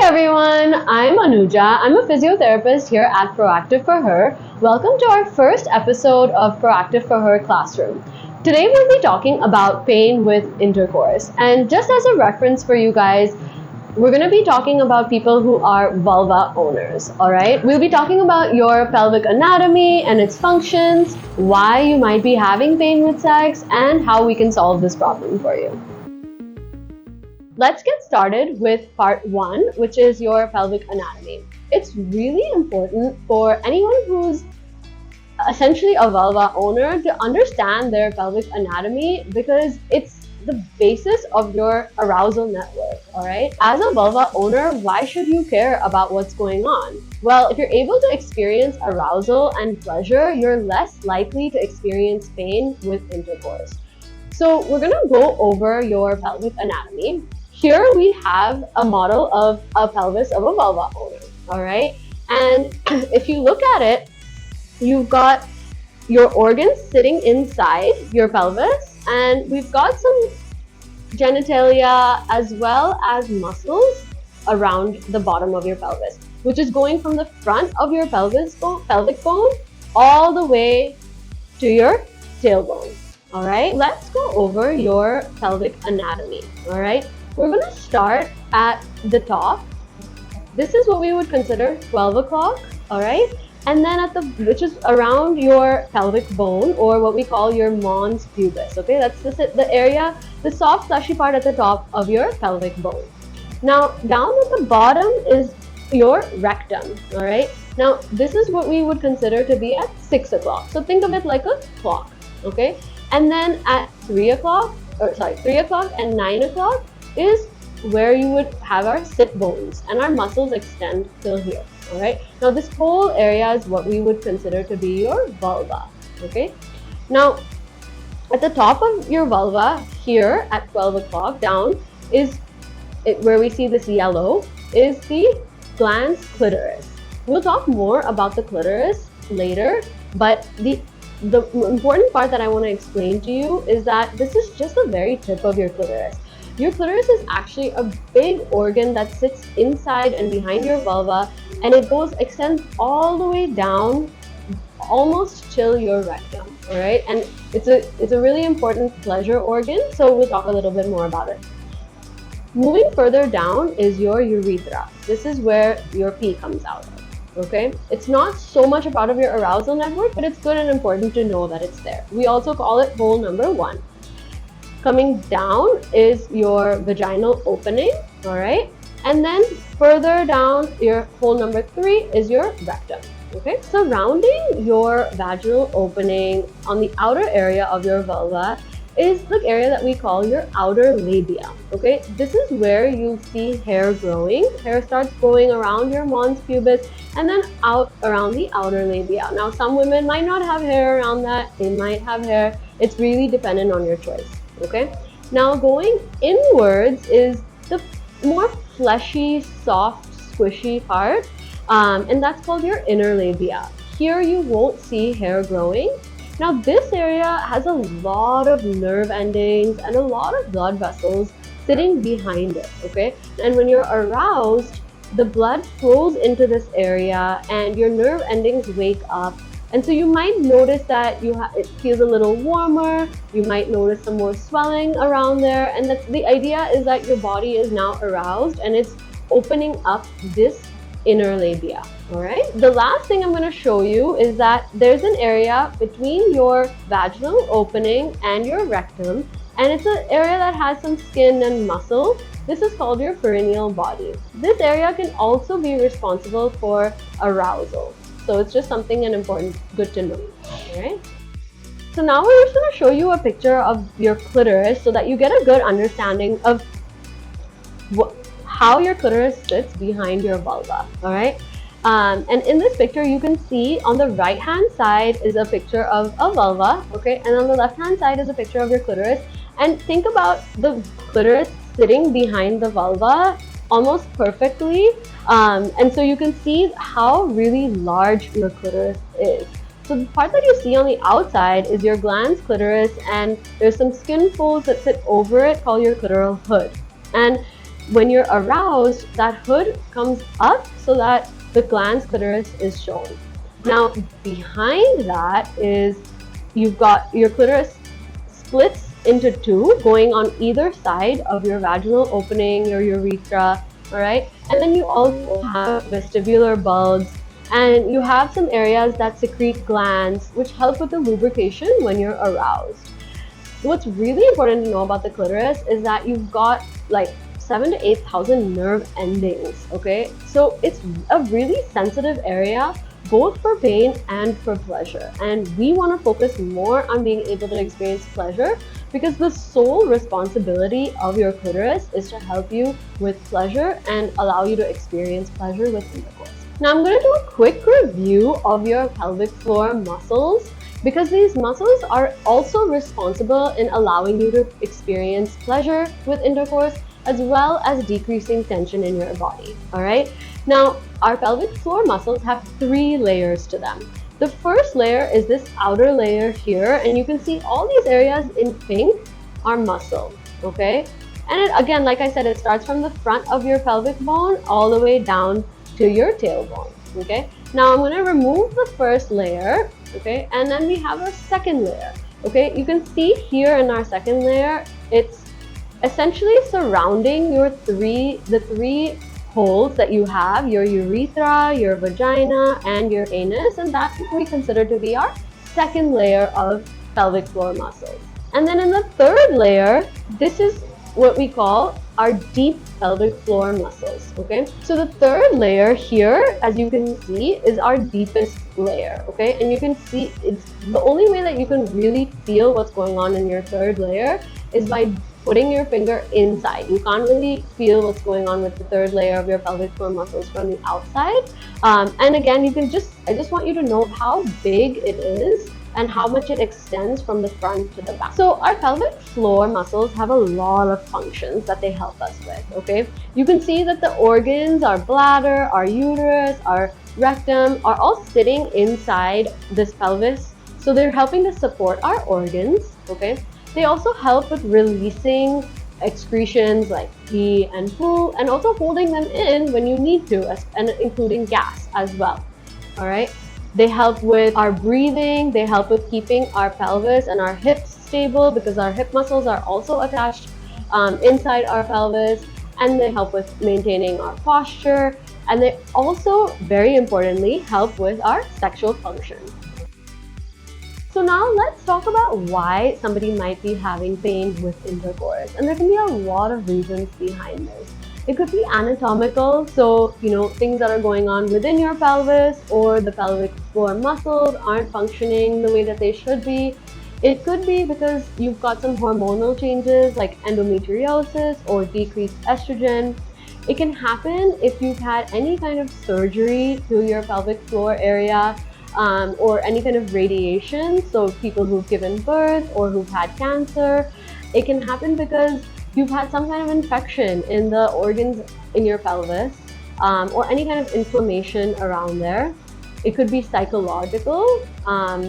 everyone, I'm Anuja. I'm a physiotherapist here at Proactive for Her. Welcome to our first episode of Proactive for Her classroom. Today we'll be talking about pain with intercourse. And just as a reference for you guys, we're going to be talking about people who are vulva owners, alright? We'll be talking about your pelvic anatomy and its functions, why you might be having pain with sex, and how we can solve this problem for you. Let's get started with part 1, which is your pelvic anatomy. It's really important for anyone who's essentially a vulva owner to understand their pelvic anatomy because it's the basis of your arousal network, alright? As a vulva owner, why should you care about what's going on? Well, if you're able to experience arousal and pleasure, you're less likely to experience pain with intercourse. So we're going to go over your pelvic anatomy. Here we have a model of a pelvis of a vulva owner, all right? And if you look at it, you've got your organs sitting inside your pelvis, and we've got some genitalia as well as muscles around the bottom of your pelvis, which is going from the front of your pelvic bone all the way to your tailbone, all right? Let's go over your pelvic anatomy, all right? We're going to start at the top. This is what we would consider 12 o'clock, all right? And then which is around your pelvic bone, or what we call your mons pubis, okay? That's the area, the soft fleshy part at the top of your pelvic bone. Now, down at the bottom is your rectum, all right? Now, this is what we would consider to be at 6 o'clock. So think of it like a clock, okay? And then at 3 o'clock and 9 o'clock, is where you would have our sit bones and our muscles extend till here, all right? Now this whole area is what we would consider to be your vulva, okay? Now at the top of your vulva here at 12 o'clock down is where we see this yellow is the glans clitoris. We'll talk more about the clitoris later, but the important part that I want to explain to you is that this is just the very tip of your clitoris. Your clitoris is actually a big organ that sits inside and behind your vulva, and it extends all the way down almost till your rectum, all right? And it's a really important pleasure organ, so we'll talk a little bit more about it. Moving further down is your urethra. This is where your pee comes out of, okay? It's not so much a part of your arousal network, but it's good and important to know that it's there. We also call it hole number 1. Coming down is your vaginal opening, all right? And then further down, your hole number 3 is your rectum, okay? Surrounding your vaginal opening on the outer area of your vulva is the area that we call your outer labia, okay? This is where you see hair growing. Hair starts growing around your mons pubis and then out around the outer labia. Now, some women might not have hair around that. They might have hair. It's really dependent on your choice. Okay, now going inwards is the more fleshy, soft, squishy part, and that's called your inner labia. Here you won't see hair growing. Now this area has a lot of nerve endings and a lot of blood vessels sitting behind it, okay? And when you're aroused, the blood flows into this area and your nerve endings wake up. And so you might notice that it feels a little warmer, you might notice some more swelling around there, and the idea is that your body is now aroused and it's opening up this inner labia, all right? The last thing I'm going to show you is that there's an area between your vaginal opening and your rectum, and it's an area that has some skin and muscle. This is called your perineal body. This area can also be responsible for arousal. So it's just something good to know, all right? So now we're just going to show you a picture of your clitoris so that you get a good understanding of how your clitoris sits behind your vulva, all right? And in this picture, you can see on the right-hand side is a picture of a vulva, okay? And on the left-hand side is a picture of your clitoris. And think about the clitoris sitting behind the vulva almost perfectly. And so you can see how really large your clitoris is. So the part that you see on the outside is your glans clitoris, and there's some skin folds that sit over it called your clitoral hood. And when you're aroused, that hood comes up so that the glans clitoris is shown. Now, behind that is you've got your clitoris splits into two, going on either side of your vaginal opening, your urethra, all right? And then you also have vestibular bulbs, and you have some areas that secrete glands, which help with the lubrication when you're aroused. What's really important to know about the clitoris is that you've got like 7,000 to 8,000 nerve endings, okay? So it's a really sensitive area, both for pain and for pleasure. And we want to focus more on being able to experience pleasure, because the sole responsibility of your clitoris is to help you with pleasure and allow you to experience pleasure with intercourse. Now I'm going to do a quick review of your pelvic floor muscles, because these muscles are also responsible in allowing you to experience pleasure with intercourse, as well as decreasing tension in your body, all right? Now, our pelvic floor muscles have 3 layers to them. The first layer is this outer layer here, and you can see all these areas in pink are muscle, okay? And again, like I said, it starts from the front of your pelvic bone all the way down to your tailbone, okay? Now, I'm going to remove the first layer, okay? And then we have our second layer, okay? You can see here in our second layer, it's essentially surrounding the three holes that you have, your urethra, your vagina, and your anus, and that's what we consider to be our second layer of pelvic floor muscles. And then in the third layer, this is what we call our deep pelvic floor muscles, okay? So the third layer here, as you can see, is our deepest layer, okay? And you can see it's the only way that you can really feel what's going on in your third layer is by putting your finger inside. You can't really feel what's going on with the third layer of your pelvic floor muscles from the outside. And again, I just want you to know how big it is and how much it extends from the front to the back. So our pelvic floor muscles have a lot of functions that they help us with, okay? You can see that the organs, our bladder, our uterus, our rectum are all sitting inside this pelvis. So they're helping to support our organs, okay? They also help with releasing excretions like pee and poo, and also holding them in when you need to, and including gas as well, all right? They help with our breathing. They help with keeping our pelvis and our hips stable, because our hip muscles are also attached inside our pelvis, and they help with maintaining our posture, and they also, very importantly, help with our sexual function. So now let's talk about why somebody might be having pain with intercourse. And there can be a lot of reasons behind this. It could be anatomical, so things that are going on within your pelvis, or the pelvic floor muscles aren't functioning the way that they should be. It could be because you've got some hormonal changes like endometriosis or decreased estrogen. It can happen if you've had any kind of surgery to your pelvic floor area, or any kind of radiation, so people who've given birth or who've had cancer. It can happen because you've had some kind of infection in the organs in your pelvis, or any kind of inflammation around there. It could be psychological,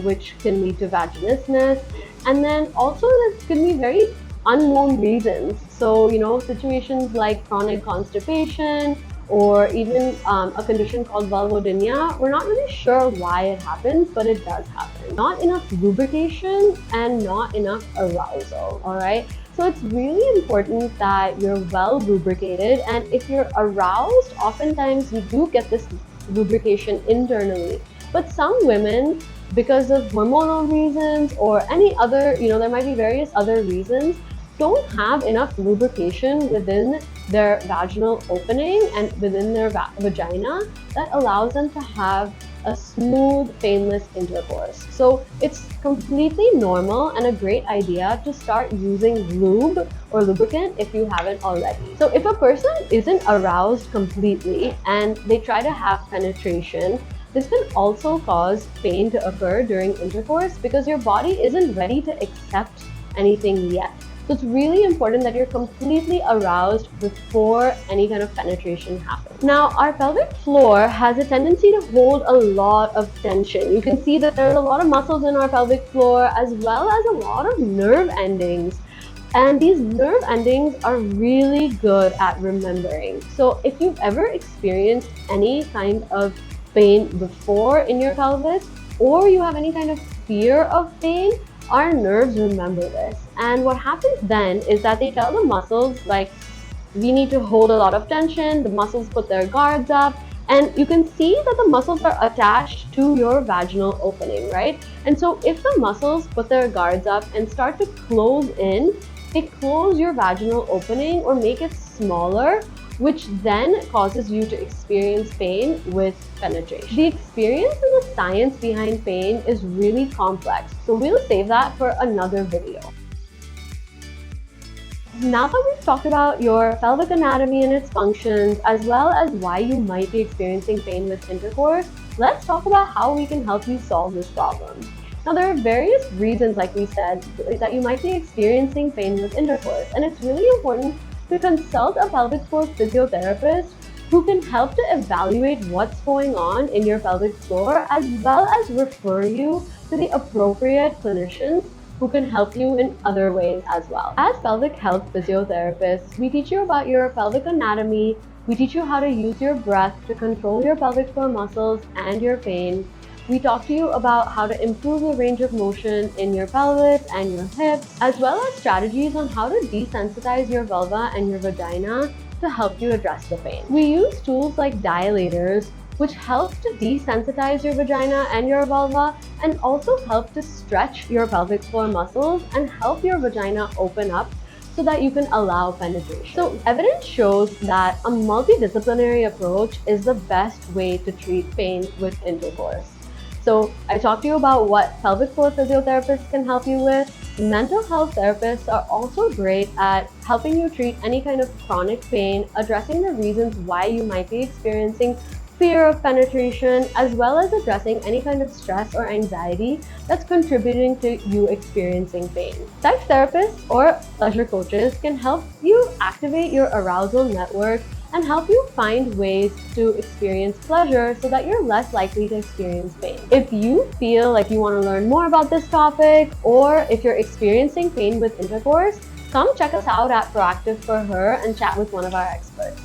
which can lead to vaginismus, and then also there can be very unknown reasons. So, situations like chronic constipation, or even a condition called vulvodynia. We're not really sure why it happens, but it does happen. Not enough lubrication and not enough arousal, all right? So it's really important that you're well lubricated, and if you're aroused, oftentimes you do get this lubrication internally. But some women, because of hormonal reasons or any other, there might be various other reasons, don't have enough lubrication within their vaginal opening and within their vagina that allows them to have a smooth, painless intercourse. So it's completely normal and a great idea to start using lube or lubricant if you haven't already. So if a person isn't aroused completely and they try to have penetration, this can also cause pain to occur during intercourse, because your body isn't ready to accept anything yet. So it's really important that you're completely aroused before any kind of penetration happens. Now, our pelvic floor has a tendency to hold a lot of tension. You can see that there's a lot of muscles in our pelvic floor, as well as a lot of nerve endings. And these nerve endings are really good at remembering. So if you've ever experienced any kind of pain before in your pelvis, or you have any kind of fear of pain, our nerves remember this. And what happens then is that they tell the muscles, like, we need to hold a lot of tension. The muscles put their guards up, and you can see that the muscles are attached to your vaginal opening, right? And so if the muscles put their guards up and start to close in, they close your vaginal opening or make it smaller, which then causes you to experience pain with penetration. The experience and the science behind pain is really complex, so we'll save that for another video. Now that we've talked about your pelvic anatomy and its functions, as well as why you might be experiencing pain with intercourse, let's talk about how we can help you solve this problem. Now, there are various reasons, like we said, that you might be experiencing pain with intercourse, and it's really important to consult a pelvic floor physiotherapist who can help to evaluate what's going on in your pelvic floor, as well as refer you to the appropriate clinicians who can help you in other ways as well. As pelvic health physiotherapists, we teach you about your pelvic anatomy, we teach you how to use your breath to control your pelvic floor muscles and your pain. We talk to you about how to improve the range of motion in your pelvis and your hips, as well as strategies on how to desensitize your vulva and your vagina to help you address the pain. We use tools like dilators, which help to desensitize your vagina and your vulva, and also help to stretch your pelvic floor muscles and help your vagina open up so that you can allow penetration. So evidence shows that a multidisciplinary approach is the best way to treat pain with intercourse. So I talked to you about what pelvic floor physiotherapists can help you with. Mental health therapists are also great at helping you treat any kind of chronic pain, addressing the reasons why you might be experiencing fear of penetration, as well as addressing any kind of stress or anxiety that's contributing to you experiencing pain. Sex therapists or pleasure coaches can help you activate your arousal network and help you find ways to experience pleasure so that you're less likely to experience pain. If you feel like you want to learn more about this topic, or if you're experiencing pain with intercourse, come check us out at Proactive for Her and chat with one of our experts.